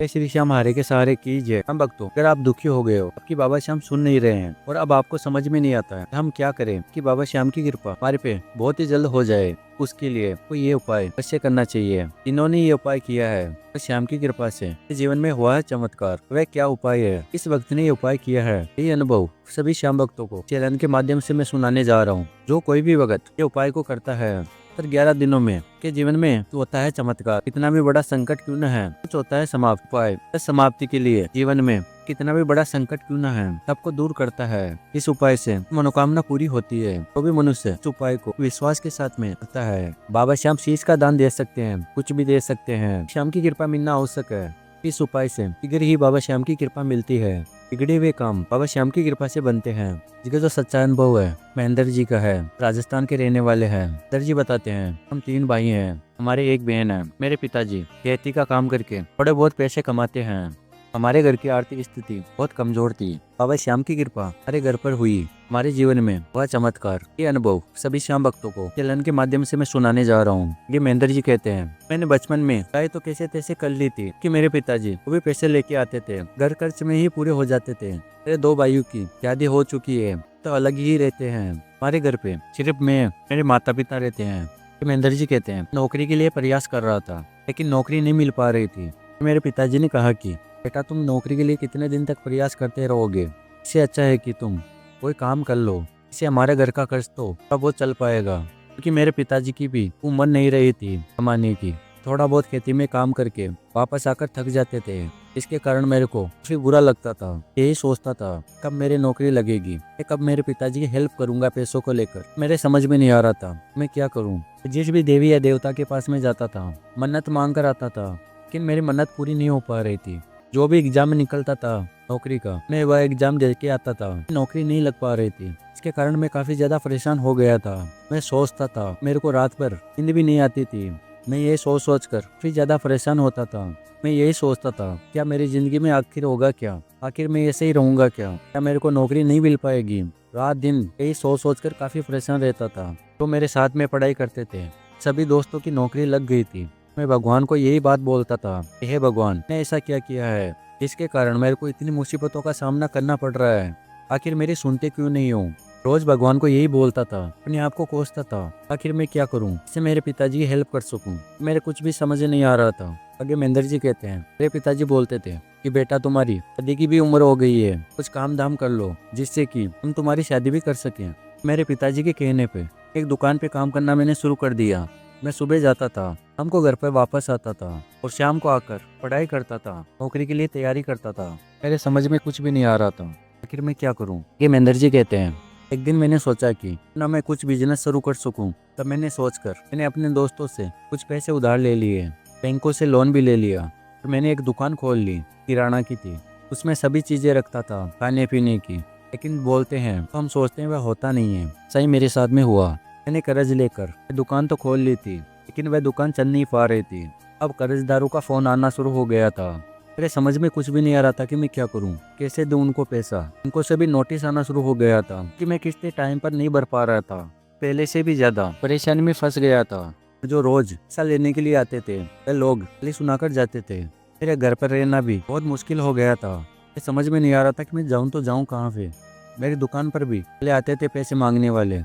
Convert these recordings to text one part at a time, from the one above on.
हे श्री श्याम हारे के सहारे कीजिए हम भक्तों। अगर आप दुखी हो गए हो, आपकी बाबा श्याम सुन नहीं रहे हैं और अब आपको समझ में नहीं आता है हम क्या करें कि बाबा श्याम की कृपा हमारे पे बहुत ही जल्द हो जाए, उसके लिए कोई ये उपाय अवश्य करना चाहिए। इन्होंने ये उपाय किया है तो श्याम की कृपा से जीवन में हुआ है चमत्कार। वह क्या उपाय है? इस वक्त ने ये उपाय किया है। ये अनुभव सभी श्याम भक्तों को चैनल के माध्यम से मैं सुनाने जा रहा हूँ। जो कोई भी भगत ये उपाय को करता है पर 11 दिनों में के जीवन में तो होता है चमत्कार। कितना भी बड़ा संकट क्यों न है, कुछ होता है समाप्त उपाय। समाप्ति के लिए जीवन में कितना भी बड़ा संकट क्यों न है, सबको दूर करता है। इस उपाय से मनोकामना पूरी होती है। तो भी मनुष्य इस उपाय को विश्वास के साथ में करता है। बाबा श्याम शीश का दान दे सकते हैं, कुछ भी दे सकते हैं। श्याम की कृपा मिलना आवश्यक है। इस उपाय से शीघ्र ही बाबा श्याम की कृपा मिलती है। बिगड़े हुए काम बाबा श्याम की कृपा से बनते हैं। जिसका जो सच्चा अनुभव है महेंद्र जी का है, राजस्थान के रहने वाले हैं। महेंद्र जी बताते हैं हम 3 भाई हैं, हमारे एक बहन है। मेरे पिताजी खेती का काम करके थोड़े बहुत पैसे कमाते हैं। हमारे घर की आर्थिक स्थिति बहुत कमजोर थी। बाबा श्याम की कृपा हमारे घर पर हुई। हमारे जीवन में हुआ चमत्कार। ये अनुभव सभी श्याम भक्तों को चैनल के माध्यम से मैं सुनाने जा रहा हूँ। ये महेंद्र जी कहते हैं मैंने बचपन में चाहे तो कैसे तैसे कर ली थी कि मेरे पिताजी वो भी पैसे लेके आते थे, घर खर्च में ही पूरे हो जाते थे। मेरे 2 भाइयों की शादी हो चुकी है तो अलग ही रहते हैं। हमारे घर पे सिर्फ मैं, मेरे माता पिता रहते हैं। महेंद्र जी कहते हैं नौकरी के लिए प्रयास कर रहा था लेकिन नौकरी नहीं मिल पा रही थी। मेरे पिताजी ने कहा कि बेटा तुम नौकरी के लिए कितने दिन तक प्रयास करते रहोगे, इससे अच्छा है कि तुम कोई काम कर लो, इससे हमारे घर का खर्च तो थोड़ा बहुत चल पाएगा। क्योंकि मेरे पिताजी की भी उम्र नहीं रही थी कमाने की। थोड़ा बहुत खेती में काम करके वापस आकर थक जाते थे। इसके कारण मेरे को काफी बुरा लगता था। यही सोचता था कब मेरी नौकरी लगेगी, कब मेरे पिताजी की हेल्प करूंगा पैसों को लेकर। मेरे समझ में नहीं आ रहा था मैं क्या करूं। जिस भी देवी या देवता के पास में जाता था मन्नत मांग कर आता था, लेकिन मेरी मन्नत पूरी नहीं हो पा रही थी। जो भी एग्जाम में निकलता था नौकरी का, मैं वह एग्जाम दे के आता था, नौकरी नहीं लग पा रही थी। इसके कारण मैं काफी ज्यादा परेशान हो गया था। मैं सोचता था, मेरे को रात भर नींद भी नहीं आती थी। मैं ये सोच कर फिर ज्यादा परेशान होता था। मैं यही सोचता था क्या मेरी जिंदगी में आखिर होगा क्या, आखिर मैं ऐसे ही रहूंगा क्या मेरे को नौकरी नहीं मिल पाएगी। रात दिन यही सोच कर काफी परेशान रहता था। तो मेरे साथ में पढ़ाई करते थे सभी दोस्तों की नौकरी लग गई थी। मैं भगवान को यही बात बोलता था, हे भगवान ने ऐसा क्या किया है जिसके कारण मेरे को इतनी मुसीबतों का सामना करना पड़ रहा है, आखिर मेरी सुनते क्यों नहीं हो। रोज भगवान को यही बोलता था, अपने आप को कोसता था आखिर मैं क्या करूं इससे मेरे पिताजी की हेल्प कर सकूं। मेरे कुछ भी समझ नहीं आ रहा था। आगे महेंद्र जी कहते हैं मेरे पिताजी बोलते थे कि बेटा तुम्हारी शादी की भी उम्र हो गई है, कुछ काम धाम कर लो जिससे कि हम तुम्हारी शादी भी कर सकें। मेरे पिताजी के कहने पे एक दुकान पे काम करना मैंने शुरू कर दिया। मैं सुबह जाता था, शाम को घर पर वापस आता था और शाम को आकर पढ़ाई करता था, नौकरी के लिए तैयारी करता था। मेरे समझ में कुछ भी नहीं आ रहा था आखिर मैं क्या करूं। ये महेंद्र जी कहते हैं एक दिन मैंने सोचा कि ना मैं कुछ बिजनेस शुरू कर सकूं। तब मैंने अपने दोस्तों से कुछ पैसे उधार ले लिए, बैंकों से लोन भी ले लिया और मैंने एक दुकान खोल ली, किराना की थी। उसमें सभी चीजें रखता था खाने पीने की। लेकिन बोलते हैं तो हम सोचते हैं वह होता नहीं है। सही मेरे साथ में हुआ। मैंने कर्ज लेकर दुकान तो खोल ली थी लेकिन वह दुकान चल नहीं पा रही थी। अब कर्जदारों का फोन आना शुरू हो गया था। मेरे समझ में कुछ भी नहीं आ रहा था कि मैं क्या करूं, कैसे दूं उनको पैसा। उनको से भी नोटिस आना शुरू हो गया था कि मैं किस्तें टाइम पर नहीं भर पा रहा था। पहले से भी ज्यादा परेशानी में फंस गया था। जो रोज पैसा लेने के लिए आते थे वे लोग खाली सुनाकर जाते थे। मेरे घर पर रहना भी बहुत मुश्किल हो गया था। मैं समझ में नहीं आ रहा था कि मैं जाऊं तो जाऊं कहाँ पे। मेरी दुकान पर भी पहले आते थे पैसे मांगने वाले,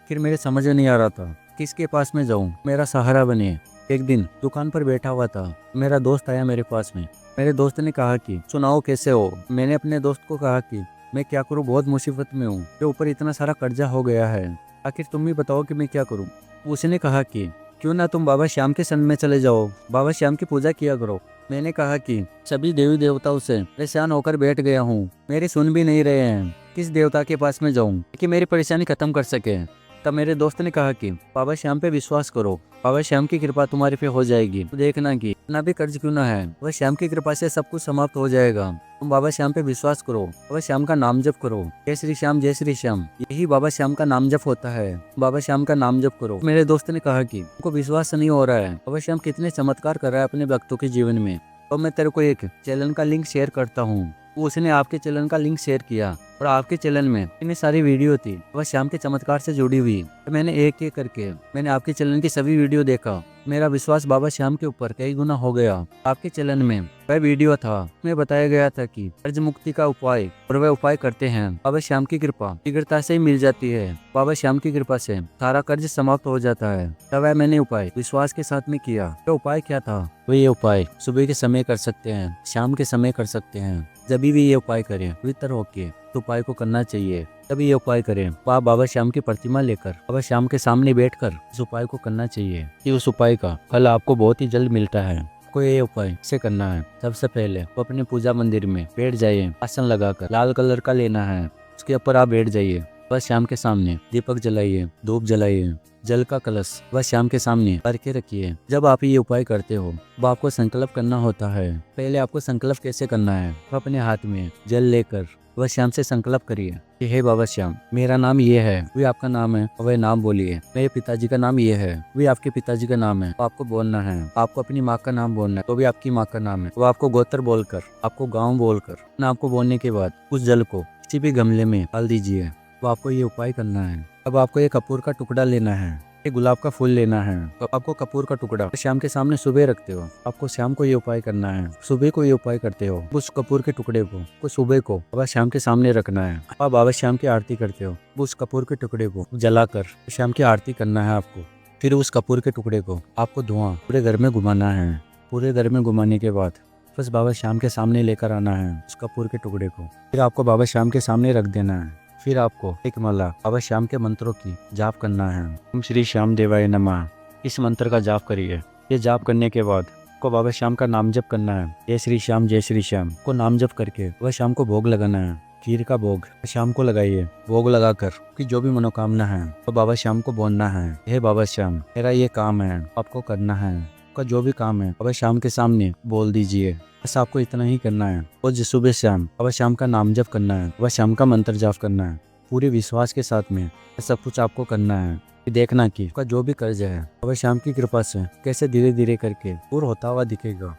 फिर मेरे समझ में नहीं आ रहा था किसके पास में जाऊं मेरा सहारा बने। एक दिन दुकान पर बैठा हुआ था, मेरा दोस्त आया मेरे पास में। मेरे दोस्त ने कहा कि सुनाओ कैसे हो। मैंने अपने दोस्त को कहा कि मैं क्या करूं, बहुत मुसीबत में हूं, मेरे ऊपर इतना सारा कर्जा हो गया है, आखिर तुम ही बताओ कि मैं क्या करूं। उसने कहा कि क्यों ना तुम बाबा श्याम के सन में चले जाओ, बाबा श्याम की पूजा किया करो। मैंने कहा कि सभी देवी देवताओं से परेशान होकर बैठ गया हूँ, मेरी सुन भी नहीं रहे हैं, किस देवता के पास में जाऊं कि मेरी परेशानी खत्म कर सके। तब मेरे दोस्त ने कहा कि बाबा श्याम पे विश्वास करो, बाबा श्याम की कृपा तुम्हारे पे हो जाएगी। तो देखना कि ना भी कर्ज क्यों ना है, बाबा श्याम की कृपा से सब कुछ समाप्त हो जाएगा। तुम बाबा श्याम पे विश्वास करो, बाबा श्याम का नाम जप करो, जय श्री श्याम जय श्री श्याम, यही बाबा श्याम का नाम जप होता है। बाबा श्याम का नाम जप करो। मेरे दोस्त ने कहा कि तुमको विश्वास नहीं हो रहा है, बाबा श्याम कितने चमत्कार कर रहा है अपने भक्तों के जीवन में। तो मैं तेरे को एक चैनल का लिंक शेयर करता हूँ। उसने आपके चैनल का लिंक शेयर किया और आपके चैनल में इतनी सारी वीडियो थी बाबा श्याम के चमत्कार से जुड़ी हुई। तो मैंने एक एक करके आपके चैनल की सभी वीडियो देखा मेरा विश्वास बाबा श्याम के ऊपर कई गुना हो गया। आपके चैनल में वह वीडियो था, उसमें बताया गया था कि कर्ज मुक्ति का उपाय, और वह उपाय करते हैं बाबा श्याम की कृपा शीघ्रता से ही मिल जाती है। बाबा श्याम की कृपा से सारा कर्ज समाप्त हो जाता है। तब वह मैंने उपाय विश्वास के साथ में किया। तो उपाय क्या था? वो ये उपाय सुबह के समय कर सकते हैं, शाम के समय कर सकते हैं। जब भी ये उपाय करें पवित्र होके तो उपाय को करना चाहिए। तभी ये उपाय करें तो आप बाबा श्याम की प्रतिमा लेकर बाबा श्याम के सामने बैठकर इस उपाय को करना चाहिए कि उस उपाय का फल आपको बहुत ही जल्द मिलता है। आपको ये उपाय से करना है। सबसे पहले तो अपने पूजा मंदिर में बैठ जाइए, आसन लगाकर लाल कलर का लेना है, उसके ऊपर आप बैठ जाइए। बाबा श्याम के सामने दीपक जलाइए, धूप जलाइए, जल का कलश बाबा श्याम के सामने भर के रखिए। जब आप ये उपाय करते हो तो आपको संकल्प करना होता है। पहले आपको संकल्प कैसे करना है? तो अपने हाथ में जल लेकर बाबा श्याम से संकल्प करिए कि हे बाबा श्याम, मेरा नाम ये है, वही आपका नाम है, वह नाम बोलिए। मेरे पिताजी का नाम ये है, वही आपके पिताजी का नाम है, तो आपको बोलना है। आपको अपनी माँ का नाम बोलना है, तो भी आपकी माँ का नाम है। वो आपको गोत्र बोलकर, आपको गाँव बोलकर नाम को बोलने के बाद उस जल को किसी भी गमले में डाल दीजिए। तो आपको ये उपाय करना है। अब आपको ये कपूर का टुकड़ा लेना है, एक गुलाब का फूल लेना है। तो आपको कपूर का टुकड़ा श्याम के सामने सुबह रखते हो। आपको शाम को ये उपाय करना है, सुबह को ये उपाय करते हो। उस कपूर के टुकड़े को सुबह को बाबा श्याम के सामने रखना है। आप बाबा श्याम की आरती करते हो, उस कपूर के टुकड़े को जलाकर श्याम की आरती करना है आपको। फिर उस कपूर के टुकड़े को आपको धुआं पूरे घर में घुमाना है। पूरे घर में घुमाने के बाद बस बाबा श्याम के सामने लेकर आना है उस कपूर के टुकड़े को। फिर आपको बाबा श्याम के सामने रख देना है। फिर आपको एक माला बाबा श्याम के मंत्रों की जाप करना है। ओम श्री श्याम देवाय नमः, इस मंत्र का जाप करिए। ये जाप करने के बाद को बाबा श्याम का नाम जप करना है। जय श्री श्याम, जय श्री श्याम को नाम जप करके बाबा श्याम को भोग लगाना है। खीर का भोग शाम को लगाइए। भोग लगाकर कि जो भी मनोकामना है तो बाबा श्याम को बोलना है, हे बाबा श्याम, मेरा ये काम है, आपको करना है। आपका जो भी काम है बाबा श्याम के सामने बोल दीजिए। बस आपको इतना ही करना है। और सुबह शाम बाबा श्याम का नाम जप करना है, बाबा श्याम का मंत्र जाप करना है। पूरे विश्वास के साथ में सब कुछ आपको करना है। देखना कि आपका जो भी कर्ज है बाबा श्याम की कृपा से कैसे धीरे धीरे करके दूर होता हुआ दिखेगा।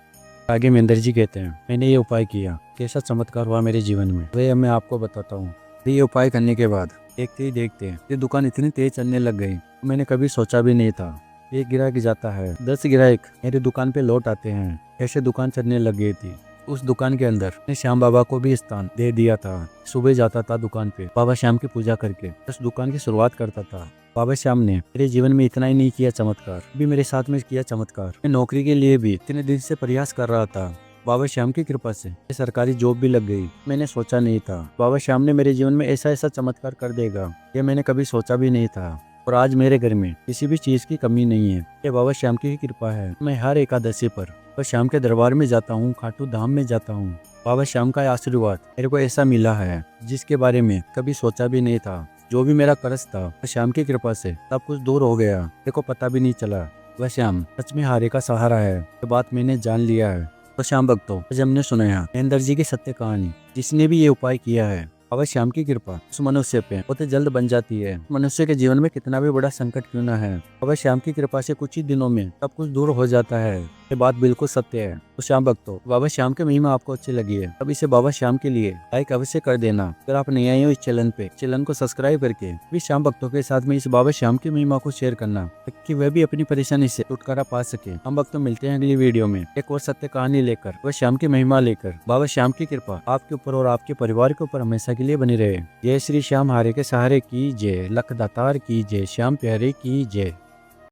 आगे महेंद्र जी कहते हैं, मैंने ये उपाय किया, कैसा चमत्कार हुआ मेरे जीवन में, वह मैं आपको बताता हूँ। ये उपाय करने के बाद देखते ही देखते ये दुकान इतनी तेज चलने लग गई, मैंने कभी सोचा भी नहीं था। एक गिराहक जाता है, 10 गिराहक मेरी दुकान पे लौट आते हैं, ऐसे दुकान चलने लग गई थी। उस दुकान के अंदर मैंने श्याम बाबा को भी स्थान दे दिया था। सुबह जाता था दुकान पे, बाबा श्याम की पूजा करके उस दुकान की शुरुआत करता था। बाबा श्याम ने मेरे जीवन में इतना ही नहीं किया चमत्कार, भी मेरे साथ में किया चमत्कार। मैं नौकरी के लिए भी इतने दिन से प्रयास कर रहा था, बाबा श्याम की कृपा से सरकारी जॉब भी लग गई। मैंने सोचा नहीं था बाबा श्याम ने मेरे जीवन में ऐसा ऐसा चमत्कार कर देगा, ये मैंने कभी सोचा भी नहीं था। और आज मेरे घर में किसी भी चीज की कमी नहीं है, ये बाबा श्याम की कृपा है। मैं हर एकादशी पर बाबा श्याम के दरबार में जाता हूँ, खाटू धाम में जाता हूँ। बाबा श्याम का आशीर्वाद मेरे को ऐसा मिला है जिसके बारे में कभी सोचा भी नहीं था। जो भी मेरा कर्ज था बाबा श्याम की कृपा से सब कुछ दूर हो गया, मेरे को पता भी नहीं चला। बाबा श्याम सच में हारे का सहारा है, ये बात मैंने जान लिया है। बाबा श्याम भक्तों, आज हमने सुना है महेंद्र जी की सत्य कहानी। जिसने भी ये उपाय किया है बाबा श्याम की कृपा उस मनुष्य पे बहुत जल्द बन जाती है। मनुष्य के जीवन में कितना भी बड़ा संकट क्यों ना है, बाबा श्याम की कृपा से कुछ ही दिनों में सब कुछ दूर हो जाता है। ये बात बिल्कुल सत्य है। तो श्याम भक्तों, बाबा श्याम की महिमा आपको अच्छी लगी है, अब इसे बाबा श्याम के लिए लाइक अवश्य कर देना। अगर आप नए आए हो इस चैनल पे, चैनल को सब्सक्राइब करके भी श्याम भक्तों के साथ में इस बाबा श्याम की महिमा को शेयर करना, ताकि वह भी अपनी परेशानी से छुटकारा पा सके। हम भक्तों मिलते हैं अगली वीडियो में एक और सत्य कहानी लेकर, बाबा श्याम की महिमा लेकर। बाबा श्याम की कृपा आपके ऊपर और आपके परिवार के ऊपर हमेशा के लिए बनी रहे। जय श्री श्याम, हारे के सहारे की जय, लख दातार की जय, श्याम प्यारे की जय।